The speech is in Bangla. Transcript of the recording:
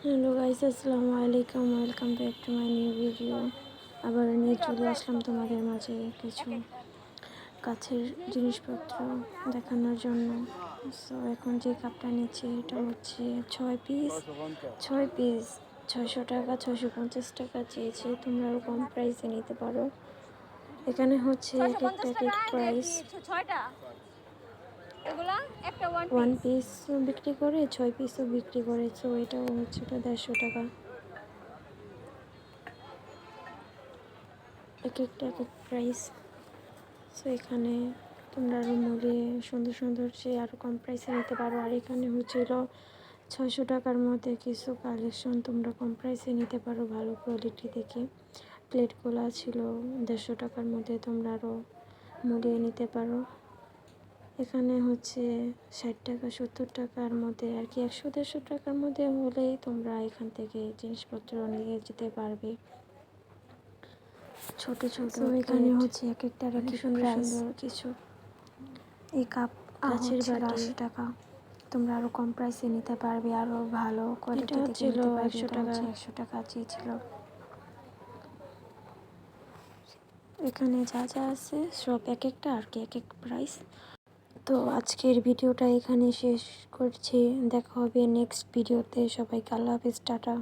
হ্যালো গাইস, আসসালামু আলাইকুম। Welcome back to my new video. আবার নিয়ে চলে আসলাম তোমাদের মাঝে কিছু কাছের জিনিসপত্র দেখানোর জন্য। সো এখন যে কাপটা নিচ্ছি এটা হচ্ছে 6 পিস 600 টাকা, 650 টাকা চেয়েছি। তোমরা আরও কম প্রাইসে নিতে পারো। এখানে হচ্ছে এক একটা কেক প্রাইস। ওয়ান পিসও বিক্রি করে, 6 পিসও বিক্রি করে। সো এটাও হচ্ছে 150 টাকা। এক একটা এক এক প্রাইস। সো এখানে তোমরা আরও মূল্যে সুন্দর সুন্দর যে আরও কম প্রাইসে নিতে পারো। আর এখানে হচ্ছিল 600 টাকার মধ্যে কিছু কালেকশন তোমরা কম প্রাইসে নিতে পারো ভালো কোয়ালিটি দেখে। প্লেটগুলো ছিল 150 টাকার মধ্যে, তোমরা আরও মূল্যে নিতে পারো। এখানে হচ্ছে 60 টাকা 70 টাকার মধ্যে আর কি, 100-150 টাকার মধ্যে হলেই তোমরা এখান থেকে জিনিসপত্র নিয়ে যেতে পারবে। ছোট ছোট এখানে হচ্ছে এক একটা অনেক সুন্দর সুন্দর কিছু। এই কাপ কাচের বাটি 80 টাকা, তোমরা আরও কম প্রাইসে নিতে পারবে, আরও ভালো কোয়ালিটি থেকে নিতে পারবে। 100 টাকা 100 টাকা চেয়েছিল। এখানে যা যা আছে সব এক একটা আর কি এক এক প্রাইস। তো আজকের ভিডিওটা এখানে শেষ করছি। দেখা হবে নেক্সট ভিডিওতে। সবাইকে আল্লাহ হাফেজ, টাটা।